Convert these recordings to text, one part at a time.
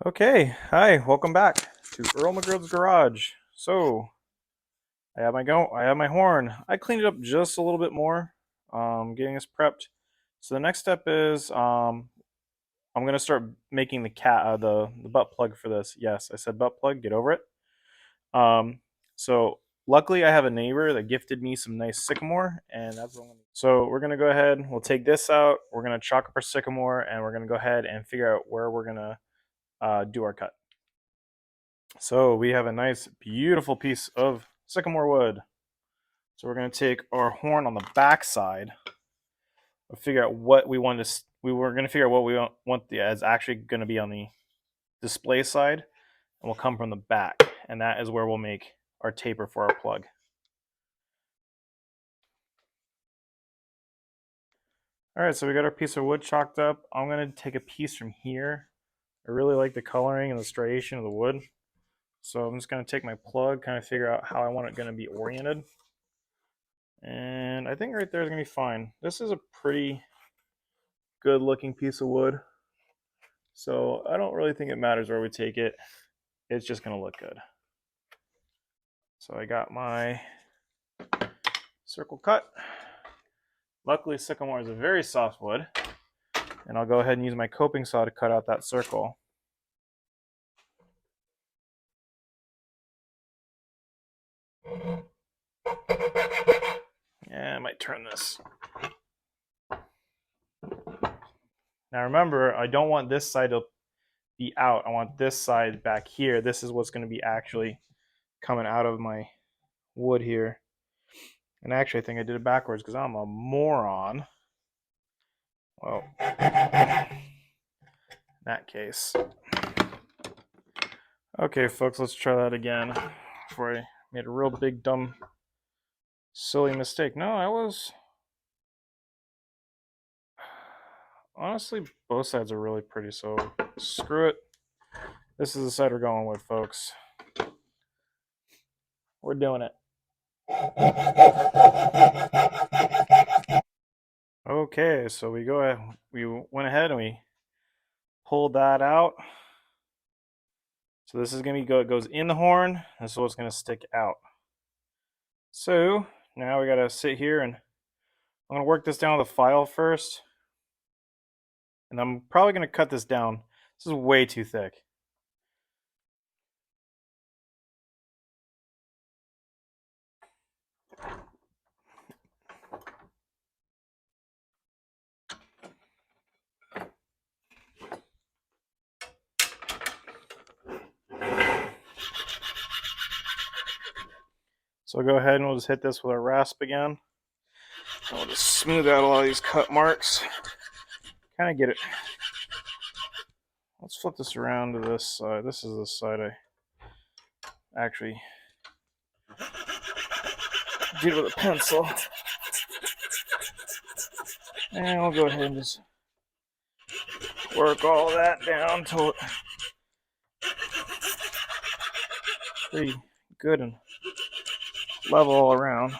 Okay, hi, welcome back to Earl McGrill's Garage. So, I have my horn. I cleaned it up just a little bit more, getting this prepped. So the next step is I'm gonna start making the butt plug for this. Yes, I said butt plug. Get over it. Um, so luckily I have a neighbor that gifted me some nice sycamore, and that's what I'm gonna. So we're gonna go ahead. We'll take this out. We're gonna chalk up our sycamore, and we're gonna go ahead and figure out where we're gonna do our cut. So we have a nice, beautiful piece of sycamore wood. So we're going to take our horn on the back side and figure out what we want to. We were going to figure out what we want the as actually going to be on the display side, and we'll come from the back, and that is where we'll make our taper for our plug. All right, so we got our piece of wood chalked up. I'm going to take a piece from here. I really like the coloring and the striation of the wood. So I'm just going to take my plug, kind of figure out how I want it going to be oriented. And I think right there is going to be fine. This is a pretty good looking piece of wood. So I don't really think it matters where we take it. It's just going to look good. So I got my circle cut. Luckily, sycamore is a very soft wood. And I'll go ahead and use my coping saw to cut out that circle. Yeah, I might turn this. Now remember, I don't want this side to be out. I want this side back here. This is what's going to be actually coming out of my wood here. And actually, I think I did it backwards because I'm a moron. Well, in that case. Okay, folks, let's try that again before I made a real big, dumb, silly mistake. No, I was... Honestly, both sides are really pretty, so screw it. This is the side we're going with, folks. We're doing it. Okay, so we went ahead and we pulled that out. So this is gonna be it goes in the horn, and so it's gonna stick out. So now we gotta sit here and I'm gonna work this down with a file first. And I'm probably gonna cut this down. This is way too thick. So I'll go ahead and we'll just hit this with a rasp again. And we'll just smooth out a lot of these cut marks. Kind of get it. Let's flip this around to this side. This is the side I actually did with a pencil. And we'll go ahead and just work all that down till it's pretty good and level all around.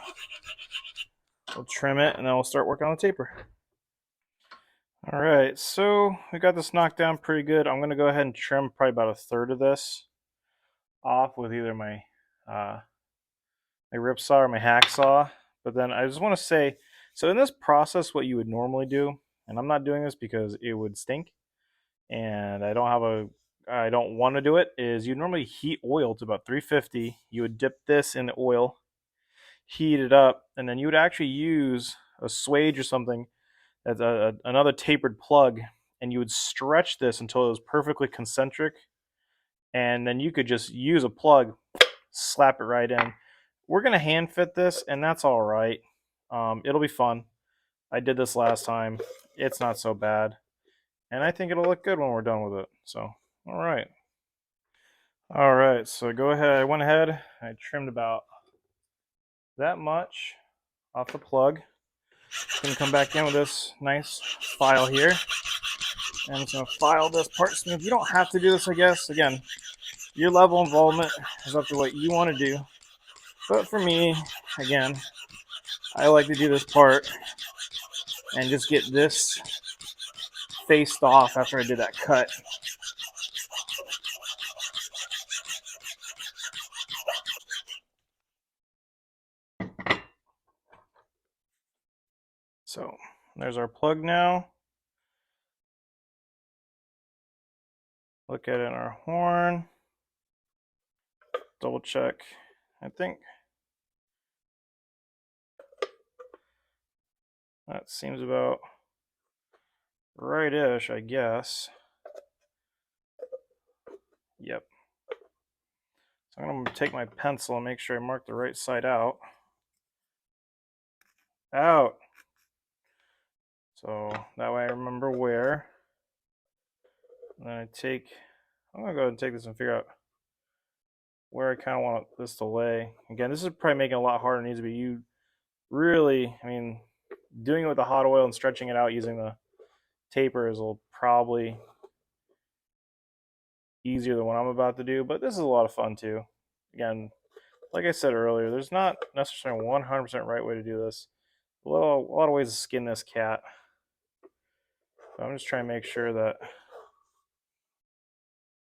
We'll trim it and then we'll start working on the taper. All right, so we got this knocked down pretty good. I'm going to go ahead and trim probably about a third of this off with either my rip saw or my hacksaw. But then I just want to say, so in this process, what you would normally do, and I'm not doing this because it would stink, and I don't want to do it, is you normally heat oil to about 350. You would dip this in the oil, heat it up, and then you would actually use a swage or something that's another tapered plug, and you would stretch this until it was perfectly concentric, and then you could just use a plug, slap it right in. We're gonna hand fit this, and that's all right. It'll be fun. I did this last time. It's not so bad, and I think it'll look good when we're done with it. So, all right. So go ahead. I went ahead. I trimmed about that much off the plug. Gonna come back in with this nice file here, and I'm just gonna file this part smooth. You don't have to do this, I guess. Again, your level of involvement is up to what you want to do. But for me, again, I like to do this part and just get this faced off after I did that cut. So there's our plug now. Look at it in our horn. Double check. I think that seems about right-ish, I guess. Yep. So I'm going to take my pencil and make sure I mark the right side out. Out. So that way I remember where. And then I'm going to go ahead and take this and figure out where I kind of want this to lay. Again, this is probably making it a lot harder than it needs to be. You really, doing it with the hot oil and stretching it out using the tapers will probably easier than what I'm about to do, but this is a lot of fun too. Again, like I said earlier, there's not necessarily 100% right way to do this. A lot of ways to skin this cat. So I'm just trying to make sure that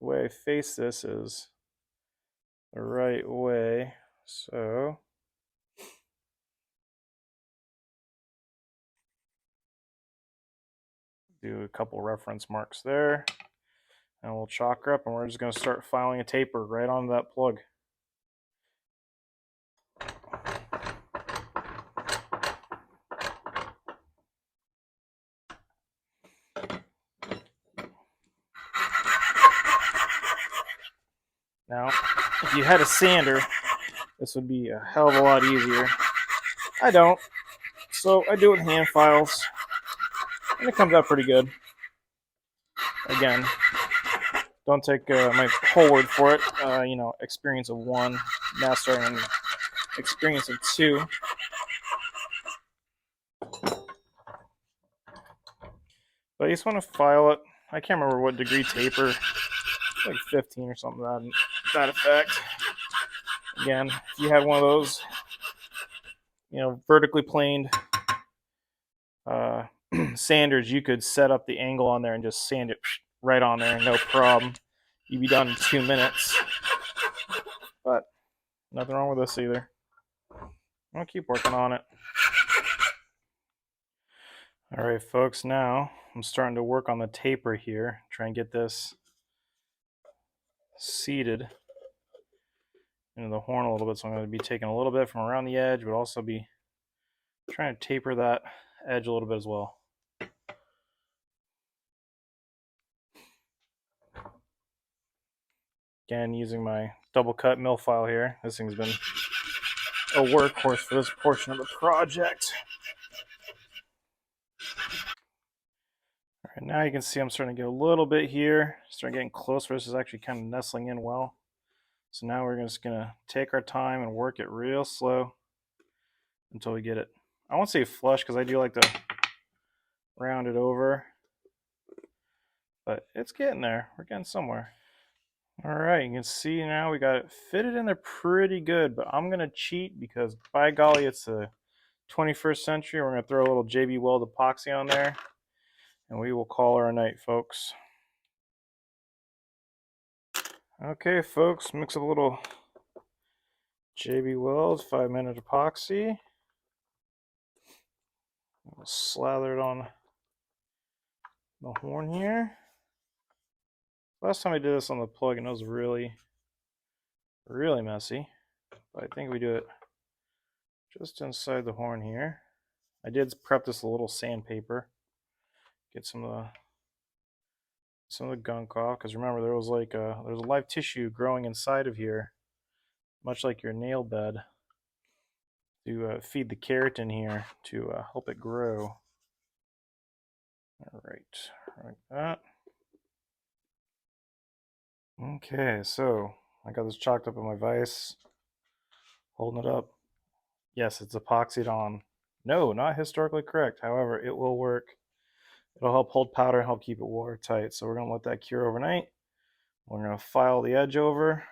the way I face this is the right way. So do a couple reference marks there, and we'll chalk her up, and we're just going to start filing a taper right onto that plug. Now, if you had a sander, this would be a hell of a lot easier. I don't, so I do it with hand files, and it comes out pretty good. Again, don't take my whole word for it. Experience of one, master, and experience of two. But you just want to file it. I can't remember what degree taper, like 15 or something to that effect. Again, if you had one of those, vertically planed sanders, you could set up the angle on there and just sand it right on there, no problem. You'd be done in 2 minutes. But nothing wrong with this either. I'll keep working on it. All right, folks, now I'm starting to work on the taper here, try and get this seated into the horn a little bit. So I'm going to be taking a little bit from around the edge, but also be trying to taper that edge a little bit as well. Again, using my double cut mill file here. This thing's been a workhorse for this portion of the project. All right, now you can see I'm starting to get a little bit here, starting getting closer. This is actually kind of nestling in well. So now we're just going to take our time and work it real slow until we get it. I won't say flush because I do like to round it over, but it's getting there. We're getting somewhere. All right, you can see now we got it fitted in there pretty good, but I'm going to cheat because by golly, it's the 21st century. We're going to throw a little JB Weld epoxy on there, and we will call her a night, folks. Okay, folks, mix up a little JB Weld 5-minute epoxy. We'll slather it on the horn here. Last time I did this on the plug, and it was really, really messy. But I think we do it just inside the horn here. I did prep this a little sandpaper, get some of the gunk off, because remember there was there's a live tissue growing inside of here, much like your nail bed, to feed the keratin here to help it grow. All right, like that. Okay, so I got this chalked up in my vise, holding it up. Yes, it's epoxied on. No, not historically correct. However, it will work. It'll help hold powder and help keep it watertight. So we're going to let that cure overnight. We're going to file the edge over.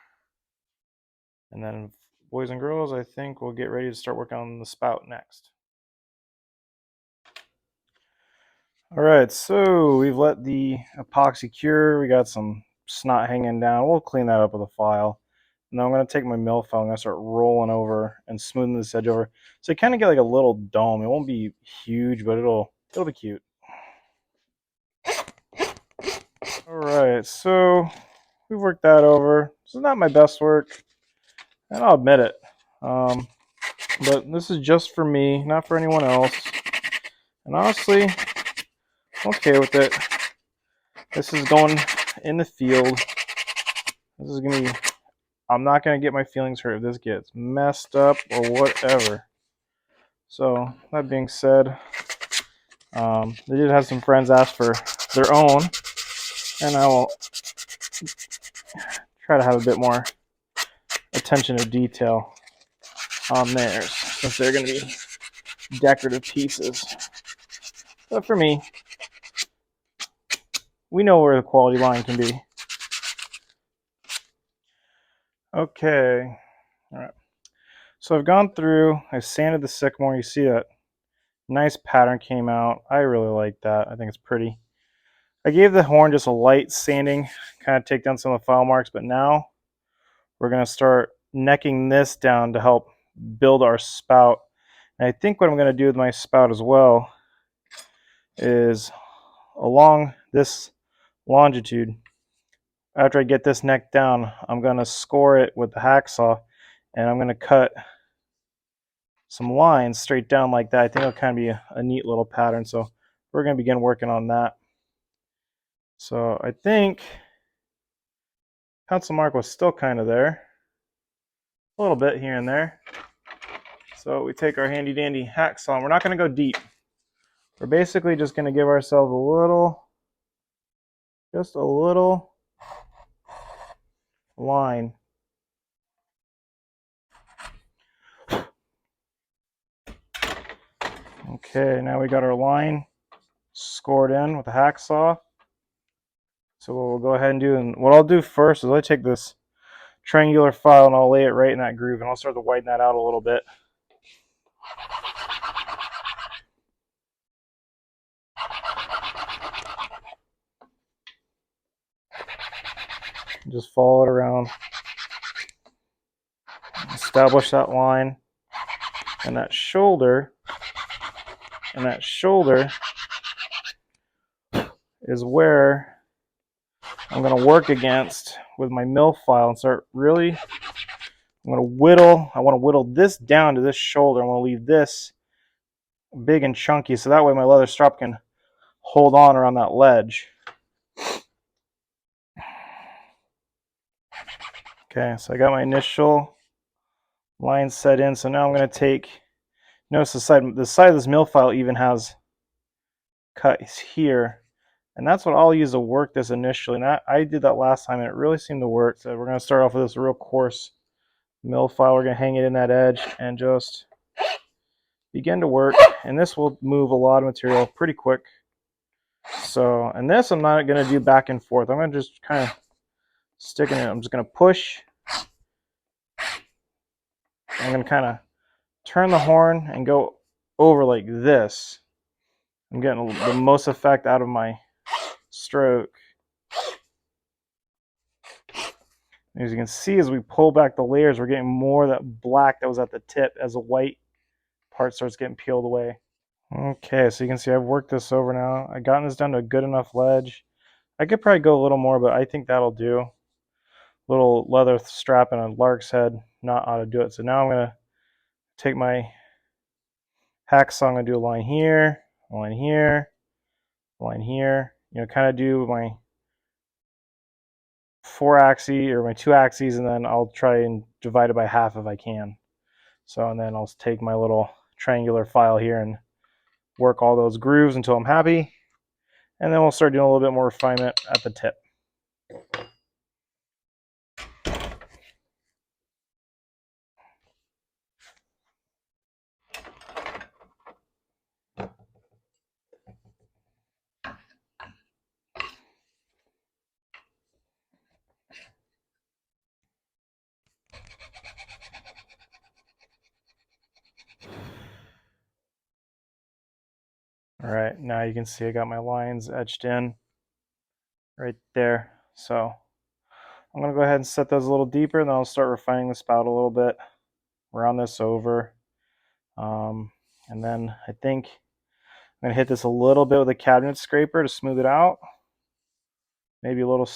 And then, boys and girls, I think we'll get ready to start working on the spout next. All right, so we've let the epoxy cure. We got some snot hanging down. We'll clean that up with a file. Now I'm going to take my mill file and I'm going to start rolling over and smoothing this edge over. So you kind of get like a little dome. It won't be huge, but it'll be cute. All right, so we've worked that over. This is not my best work, and I'll admit it. But this is just for me, not for anyone else. And honestly, I'm okay with it. This is going in the field. This is going to be, I'm not going to get my feelings hurt if this gets messed up or whatever. So, that being said, they did have some friends ask for their own, and I will try to have a bit more attention to detail on theirs, since they're going to be decorative pieces. But for me, we know where the quality line can be. Okay, all right. So I've gone through, I sanded the sycamore. You see that nice pattern came out. I really like that. I think it's pretty. I gave the horn just a light sanding, kind of take down some of the file marks, but now we're going to start necking this down to help build our spout. And I think what I'm going to do with my spout as well is along this longitude, after I get this neck down, I'm going to score it with the hacksaw, and I'm going to cut some lines straight down like that. I think it'll kind of be a neat little pattern. So we're going to begin working on that. So I think pencil mark was still kind of there, a little bit here and there. So we take our handy dandy hacksaw, and we're not going to go deep. We're basically just going to give ourselves just a little line. Okay, now we got our line scored in with the hacksaw. So what we'll go ahead and do, and what I'll do first is I take this triangular file and I'll lay it right in that groove, and I'll start to widen that out a little bit. Just follow it around, establish that line, and that shoulder is where I'm going to work against with my mill file and start really, I want to whittle this down to this shoulder. I want to leave this big and chunky so that way my leather strap can hold on around that ledge. Okay, so I got my initial line set in. So now I'm going to take, notice the side of this mill file even has cuts here. And that's what I'll use to work this initially. And I did that last time and it really seemed to work. So we're going to start off with this real coarse mill file. We're going to hang it in that edge and just begin to work. And this will move a lot of material pretty quick. So, and this I'm not going to do back and forth. I'm going to just kind of stick it in. I'm just going to push. I'm going to kind of turn the horn and go over like this. I'm getting the most effect out of my stroke. As you can see, as we pull back the layers, we're getting more of that black that was at the tip as the white part starts getting peeled away. Okay, so you can see I've worked this over now. I've gotten this down to a good enough ledge. I could probably go a little more, but I think that'll do. Little leather strap and a lark's head not ought to do it. So now I'm going to take my hacksaw. I'm going to do a line here, a line here, a line here. You know, kind of do my 4-axis or my 2-axis, and then I'll try and divide it by half if I can. So, and then I'll take my little triangular file here and work all those grooves until I'm happy. And then we'll start doing a little bit more refinement at the tip. All right, now you can see I got my lines etched in right there. So I'm going to go ahead and set those a little deeper, and then I'll start refining the spout a little bit. Round this over. And then I think I'm going to hit this a little bit with a cabinet scraper to smooth it out. Maybe a little,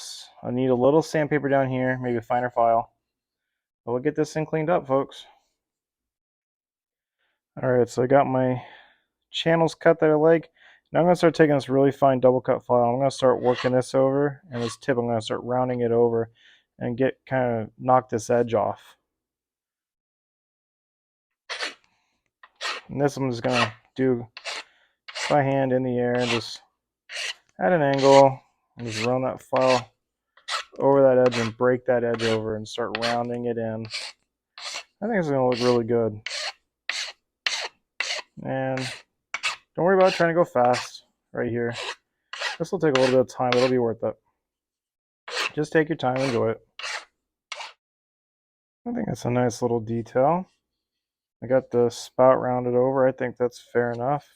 I need a little sandpaper down here, maybe a finer file. But we'll get this thing cleaned up, folks. Alright, so I got my channels cut that I like. Now I'm going to start taking this really fine double cut file. I'm going to start working this over, and this tip I'm going to start rounding it over and knock this edge off. And this I'm just going to do by hand in the air and just at an angle and just run that file over that edge and break that edge over and start rounding it in. I think it's going to look really good. And don't worry about trying to go fast right here. This will take a little bit of time, but it'll be worth it. Just take your time and enjoy it. I think that's a nice little detail. I got the spout rounded over. I think that's fair enough.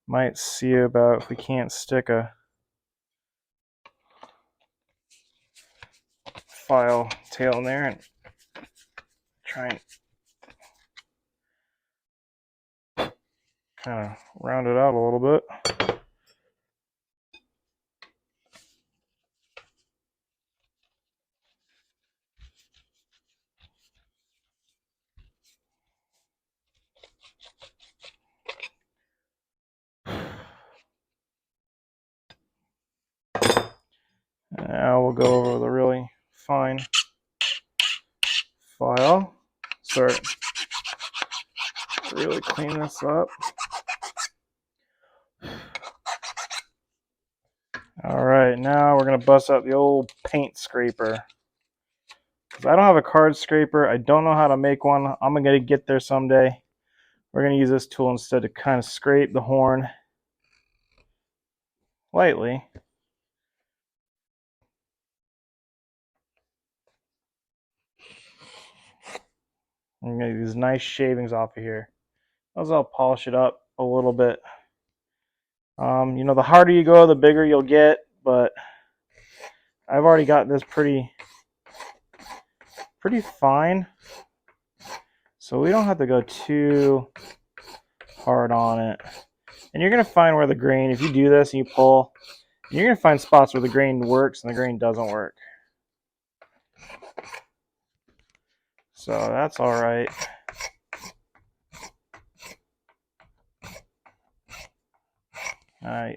Might see about if we can't stick a file tail in there and try and kind of round it out a little bit. Now we'll go over with a really fine file. Start really clean this up. Alright, now we're going to bust out the old paint scraper. Because I don't have a card scraper. I don't know how to make one. I'm going to get there someday. We're going to use this tool instead to kind of scrape the horn lightly. I'm going to get these nice shavings off of here. I'll polish it up a little bit. You know, the harder you go, the bigger you'll get, but I've already got this pretty fine. So we don't have to go too hard on it. And you're going to find where the grain, if you do this and you pull, you're going to find spots where the grain works and the grain doesn't work. So that's all right.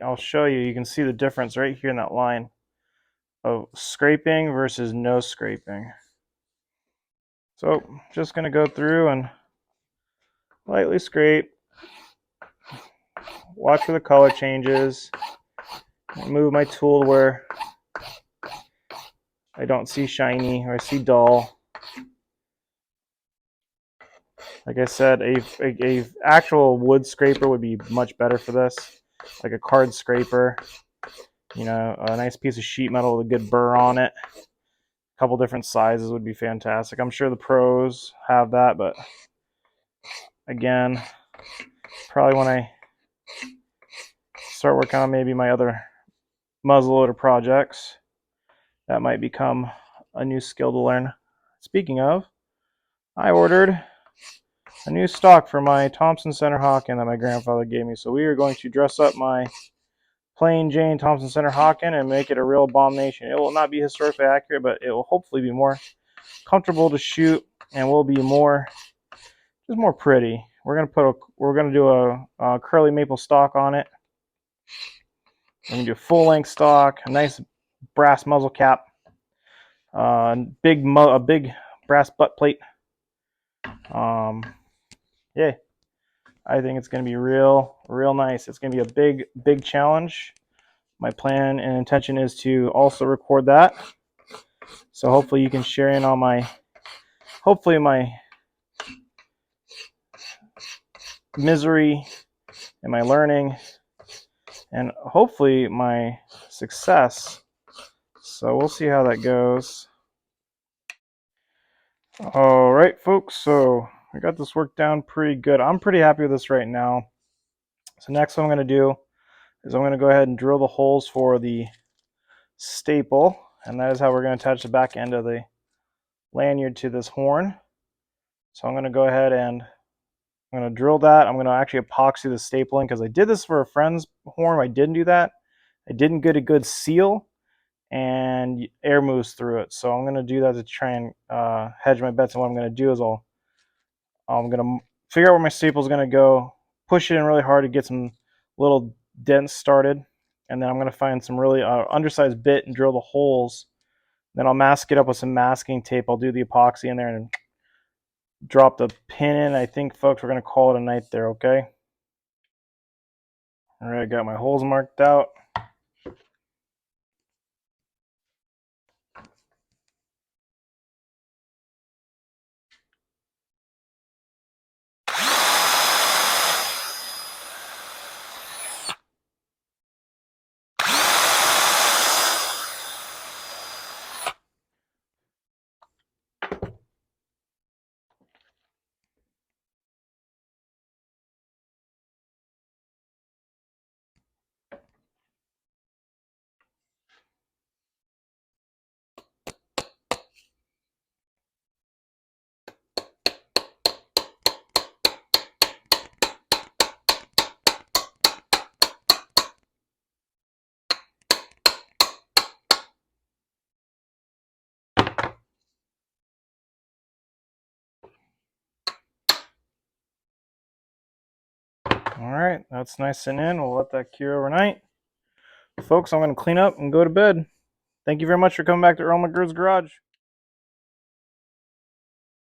I'll show you. You can see the difference right here in that line of scraping versus no scraping. So just going to go through and lightly scrape. Watch for the color changes. Move my tool to where I don't see shiny or I see dull. Like I said, a actual wood scraper would be much better for this. Like a card scraper, you know, a nice piece of sheet metal with a good burr on it. A couple different sizes would be fantastic. I'm sure the pros have that, but again, probably when I start working on maybe my other muzzleloader projects, that might become a new skill to learn. Speaking of, I ordered a new stock for my Thompson Center Hawken that my grandfather gave me. So we are going to dress up my plain Jane Thompson Center Hawken and make it a real abomination. It will not be historically accurate, but it will hopefully be more comfortable to shoot and will be more pretty. We're gonna do a curly maple stock on it. We're gonna do a full length stock, a nice brass muzzle cap, a big brass butt plate. Yeah, I think it's going to be real nice. It's going to be a big challenge. My plan and intention is to also record that. So hopefully you can share in on my misery and my learning and hopefully my success. So we'll see how that goes. All right, folks. So I got this worked down pretty good. I'm pretty happy with this right now. So next what I'm going to do is I'm going to go ahead and drill the holes for the staple. and that is how we're going to attach the back end of the lanyard to this horn. So I'm going to go ahead and I'm going to drill that. I'm going to actually epoxy the stapling because I did this for a friend's horn. I didn't do that. I didn't get a good seal, and air moves through it. So I'm going to do that to try and hedge my bets. And what I'm going to do is I'm going to figure out where my staple is going to go, push it in really hard to get some little dents started, and then I'm going to find some really undersized bit and drill the holes. Then I'll mask it up with some masking tape. I'll do the epoxy in there and drop the pin in. I think, folks, we're going to call it a night there, okay? All right, I got my holes marked out. All right, that's nice and in. We'll let that cure overnight. Folks, I'm going to clean up and go to bed. Thank you very much for coming back to Earl McGirr's Garage.